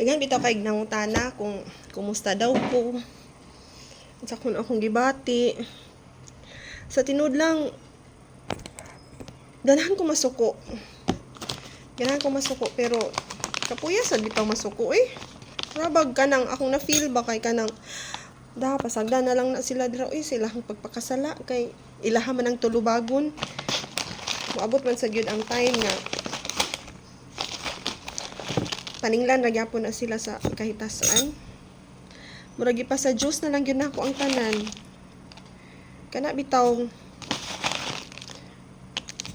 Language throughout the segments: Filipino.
Dagan bitaw kay nangutana kung kumusta daw ko. Sa kun akong gibati. Sa tinud lang ganahan ko masuko. Ganahan ko masuko pero kapuya sad bitaw masuko eh. Rabag kanang akong na feel ba kay kanang pasagda na lang na sila dira sila ang pagpakasala kay ilaha man ang tulubagon. Moabot man sa gyud ang time nga paninglan ra gyapon na sila sa kahitasan. Murag pa sa Dios na lang gyud nako ang tanan. Kana bitaw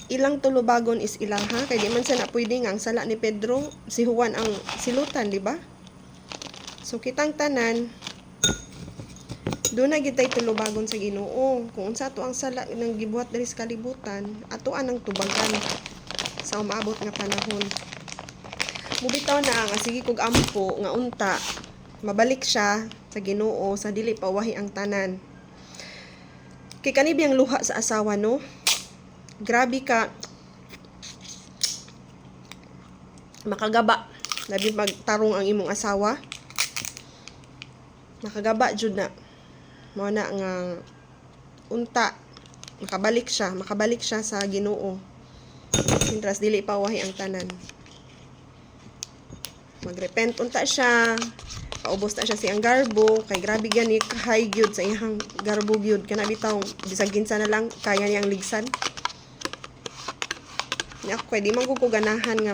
ilang tulubagon is ilaha kay di man sa na pwede nga ang sala ni Pedro si Juan ang silutan, di ba? So kitang tanan doon na gitay tulubagon sa Ginoo. Kung unsa to ang sala ng gibuhat diri sa kalibutan, atoan ang tubagan sa umaabot nga panahon. Mubitaw na nga sige kog ampo nga unta mabalik siya sa Ginoo sa dili pawahi ang tanan. Kay kani biyang luha sa asawa no. Grabe ka makagaba labi magtarong ang imong asawa. Makagaba jud na. Mao na nga unta makabalik siya sa Ginoo. Sintras dili pawahi ang tanan. Magrepent unta siya. Paubos na siya siyang garbo kay grabe gani high gyud sa iyang garbo gyud kana bitaw bisag kinsa na lang kaya niyang ligsan. Ni ako di man ko ganahan nga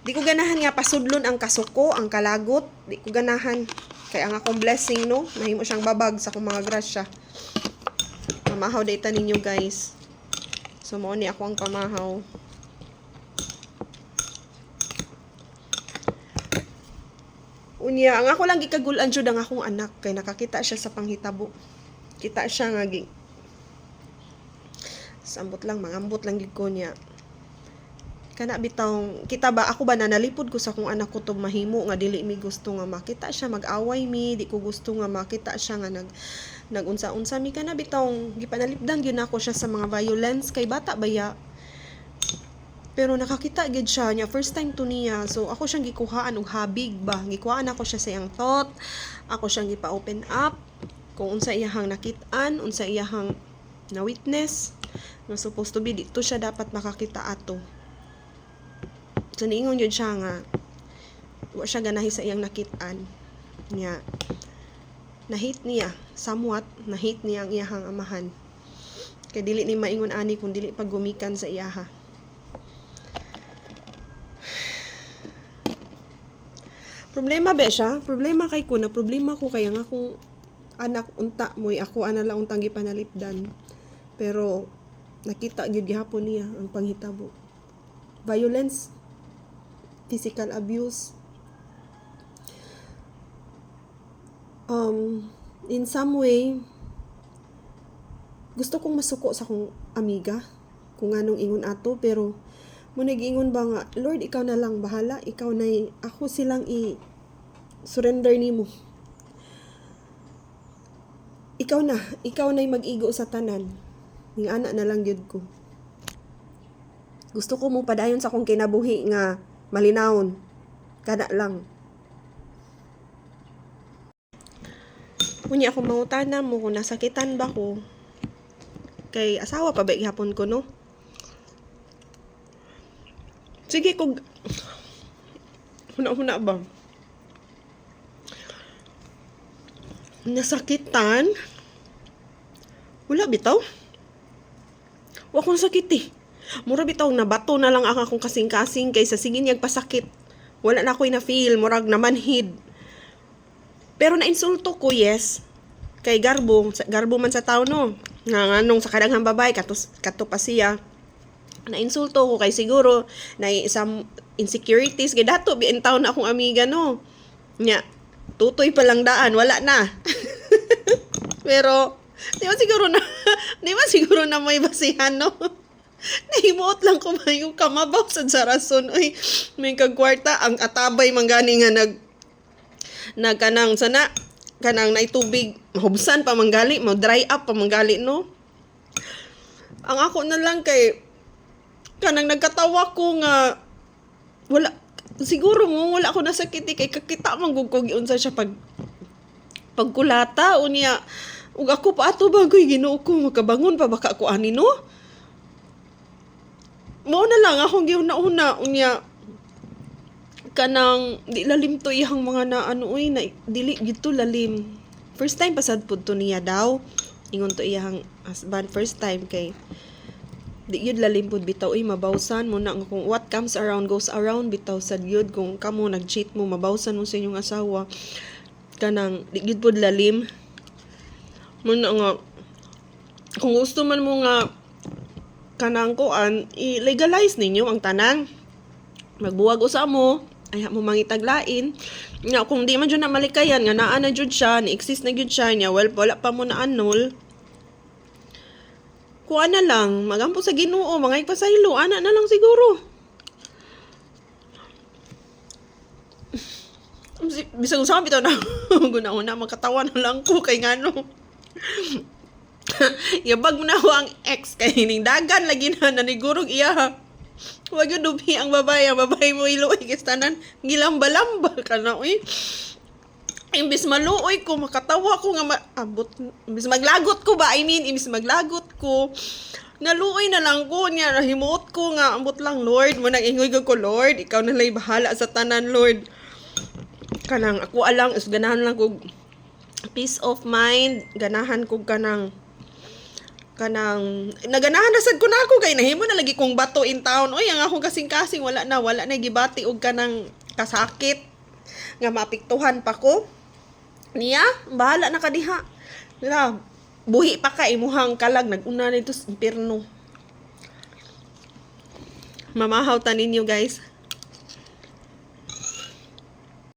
di ko ganahan nga pasudlon ang kasuko, ang kalagot, di ko ganahan kay ang akong blessing no, mahimo siyang babag sa akong mga grasya. Pamahaw data ninyo guys. So mo ni ako ang pamahaw. Unya, ang ako lang gikagulan jud ang akong anak kay nakakita siya sa panghitabo. Kita siya nga sambot lang, mangambot lang gid ko niya. Kana bitaw, kita ba ako ba nanalipod ko sa akong anak ko to mahimo nga dili mi gusto nga makita siya mag-away mi, di ko gusto nga makita siya nga nagunsa-unsa mi kana bitaw gipanalipdan gyud nako siya sa mga violence kay bata baya. Pero nakakita gid siya niya first time to niya. So ako siyang gikuhaan og habig ba. Gikuhaan ako siya sa iyang thought. Ako siyang gipa-open up kung unsa iyahang nakit-an, unsa iyahang na witness. Na supposed to be dito siya dapat makakita ato. So niingon yun siya nga wa siya ganahi sa iyang nakit-an. Nya na-hate niya somewhat, na-hate niya ang iyahang amahan. Kay dili ni maingon ani kung dili pag gumikan sa iyaha. Problema ba siya? Problema kay ko na problema ko kaya nga akong anak unta moy ako ana lang untang gipanalipdan. Pero nakita gyud gihapon niya ang panghitabo. Violence, physical abuse. In some way gusto kong masuko sa akong amiga kung anong ingon ato pero mo nag-ingon ba nga, Lord, ikaw na lang bahala, ikaw na ako silang i-surrender nimo. Ikaw na mag-igo sa tanan. Ning anak na lang gyud ko. Gusto ko mo padayon sa akong kinabuhi nga malinawon. Kada lang. Unya akong mangutana mo kung nasakitan ba ko. Kay asawa pa ba gihapon ko no? Sige kung huna ba? Nasakitan? Wala bitaw. Wa akong sakit eh. Mura bitaw nabato na lang ang akong kasing-kasing kaysa sige niyag pasakit. Wala na ako'y na-feel, murag namanhid. Pero na-insulto ko, yes. Kay garbo man sa tao no. Nga nung sa kadaghang babay, kato pa siya. Na-insulto ko kay siguro na isang insecurities kay dato bientaw na akong amiga no. Nya, tutoy pa lang daan, wala na. Pero di ba siguro na may basihan no. Nahimuot lang ko ba yung kamabaw sa rason. Uy, may kagkwarta ang atabay manggani nga nagkanang sana kanang naitubig mahubsan pa manggali, mo dry up pa manggali no. Ang ako na lang kay kanang nagkatawa ko nga wala siguro mo wala ko nasakit kay kakita man gud ko giunsa siya pagkulata unya ug ako pa ato bagoy Ginoo ko makabangon pa baka ko ani no. Mao na lang akong giuna-una unya kanang di lalim to iyang mga na ano uy na dili gito lalim. First time pasad pud to niya daw. Ingon to iyang husband first time kay di yun lalim pud bitaw uy mabawsan mo na kung what comes around goes around bitaw sad yun kung kamo nag-cheat mo mabawsan mo sa inyong asawa kanang di yun pud lalim mo na nga kung gusto man mo nga kanang kuan i-legalize ninyo ang tanan magbuwag usa mo ay mo mangitaglain nga kung di man jud na malikayan nga naa na jud siya ni-exist na jud siya nya well wala pa mo na annul kuha na lang magampo sa Ginoo mga ipasaylo ana na lang siguro bisag usab bitaw na guna-una makatawa na lang ko kay ngano yabag mo na ako ang ex kay ning dagan lagi na nanigurog iya wag yun dubi ang babae mo iluoy kistanan gilamba-lamba ka na uy imbis maluoy ko makatawa ko nga abot imbis maglagot ko ba imbis maglagot ko naluoy na lang ko niya nahimuot ko nga ambot lang Lord mo nang ingoy ko Lord ikaw na lang bahala sa tanan Lord kanang ako alang is ganahan lang ko peace of mind ganahan ko kanang naganahan na sad ko na ako kay nahimo na lagi kong bato in town oy ang akong kasing-kasing wala na gibati og kanang kasakit nga mapiktuhan pa ko niya bahala na kadiha la buhi pa ka imuhang kalag naguna nito sa impierno mamahaw ta ninyo guys